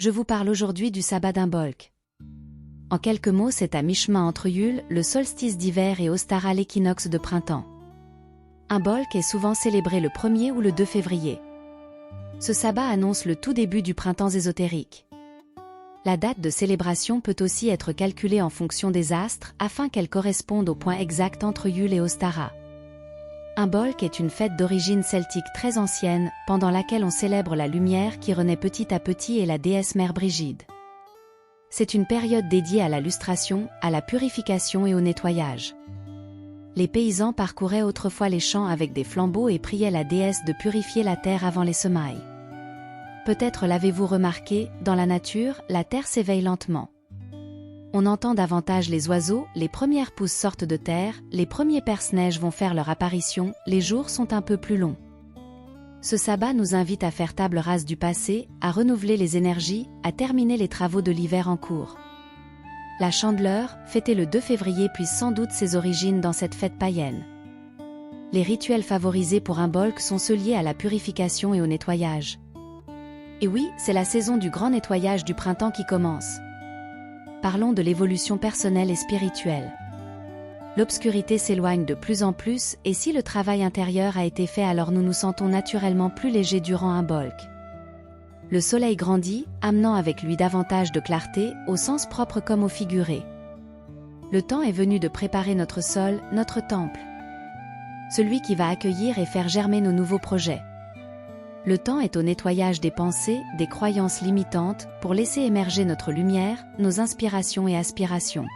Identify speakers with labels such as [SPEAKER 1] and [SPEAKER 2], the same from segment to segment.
[SPEAKER 1] je vous parle aujourd'hui du sabbat d'Imbolc. En quelques mots, c'est à mi-chemin entre Yule, le solstice d'hiver, et Ostara, l'équinoxe de printemps. Imbolc est souvent célébré le 1er ou le 2 février. Ce sabbat annonce le tout début du printemps ésotérique. La date de célébration peut aussi être calculée en fonction des astres afin qu'elle corresponde au point exact entre Yule et Ostara. Imbolc est une fête d'origine celtique très ancienne, pendant laquelle on célèbre la lumière qui renaît petit à petit et la déesse mère Brigide. C'est une période dédiée à la lustration, à la purification et au nettoyage. Les paysans parcouraient autrefois les champs avec des flambeaux et priaient la déesse de purifier la terre avant les semailles. Peut-être l'avez-vous remarqué, dans la nature, la terre s'éveille lentement. On entend davantage les oiseaux, les premières pousses sortent de terre, les premiers perce-neige vont faire leur apparition, les jours sont un peu plus longs. Ce sabbat nous invite à faire table rase du passé, à renouveler les énergies, à terminer les travaux de l'hiver en cours. La Chandeleur, fêtée le 2 février, puise sans doute ses origines dans cette fête païenne. Les rituels favorisés pour Imbolc sont ceux liés à la purification et au nettoyage. Et oui, c'est la saison du grand nettoyage du printemps qui commence. Parlons de l'évolution personnelle et spirituelle. L'obscurité s'éloigne de plus en plus, et si le travail intérieur a été fait, alors nous nous sentons naturellement plus légers durant Imbolc. Le soleil grandit, amenant avec lui davantage de clarté, au sens propre comme au figuré. Le temps est venu de préparer notre sol, notre temple. Celui qui va accueillir et faire germer nos nouveaux projets. Le temps est au nettoyage des pensées, des croyances limitantes, pour laisser émerger notre lumière, nos inspirations et aspirations.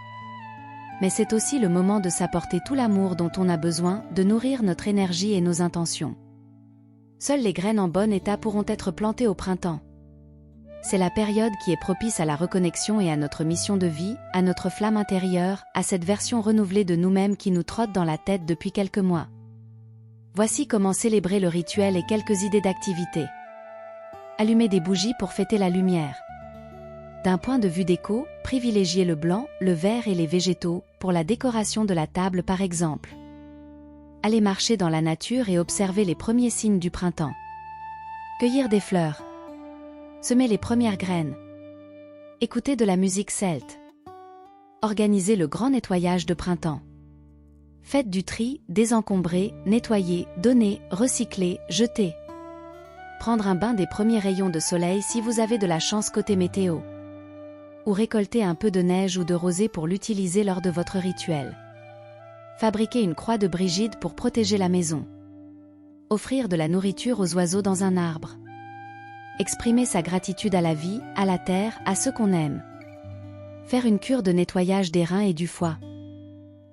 [SPEAKER 1] Mais c'est aussi le moment de s'apporter tout l'amour dont on a besoin, de nourrir notre énergie et nos intentions. Seules les graines en bon état pourront être plantées au printemps. C'est la période qui est propice à la reconnexion et à notre mission de vie, à notre flamme intérieure, à cette version renouvelée de nous-mêmes qui nous trotte dans la tête depuis quelques mois. Voici comment célébrer le rituel et quelques idées d'activités. Allumer des bougies pour fêter la lumière. D'un point de vue déco, privilégiez le blanc, le vert et les végétaux, pour la décoration de la table par exemple. Allez marcher dans la nature et observer les premiers signes du printemps. Cueillir des fleurs. Semer les premières graines. Écouter de la musique celte. Organiser le grand nettoyage de printemps. Faites du tri, désencombrer, nettoyer, donner, recycler, jeter. Prendre un bain des premiers rayons de soleil si vous avez de la chance côté météo. Ou récolter un peu de neige ou de rosée pour l'utiliser lors de votre rituel. Fabriquer une croix de Brigide pour protéger la maison. Offrir de la nourriture aux oiseaux dans un arbre. Exprimer sa gratitude à la vie, à la terre, à ceux qu'on aime. Faire une cure de nettoyage des reins et du foie.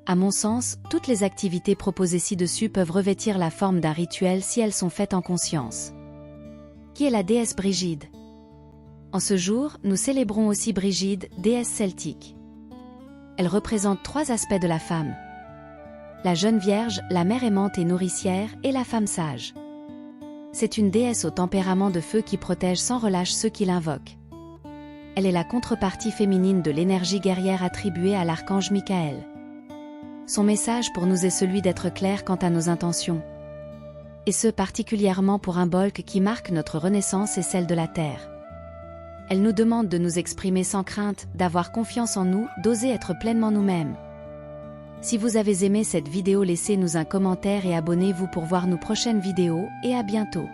[SPEAKER 1] À mon sens, toutes les activités proposées ci-dessus peuvent revêtir la forme d'un rituel si elles sont faites en conscience. Qui est la déesse Brigide ? En ce jour, nous célébrons aussi Brigide, déesse celtique. Elle représente 3 aspects de la femme. La jeune vierge, la mère aimante et nourricière, et la femme sage. C'est une déesse au tempérament de feu qui protège sans relâche ceux qui l'invoquent. Elle est la contrepartie féminine de l'énergie guerrière attribuée à l'archange Michael. Son message pour nous est celui d'être clair quant à nos intentions. Et ce particulièrement pour Imbolc qui marque notre renaissance et celle de la Terre. Elle nous demande de nous exprimer sans crainte, d'avoir confiance en nous, d'oser être pleinement nous-mêmes. Si vous avez aimé cette vidéo, laissez-nous un commentaire et abonnez-vous pour voir nos prochaines vidéos, et à bientôt.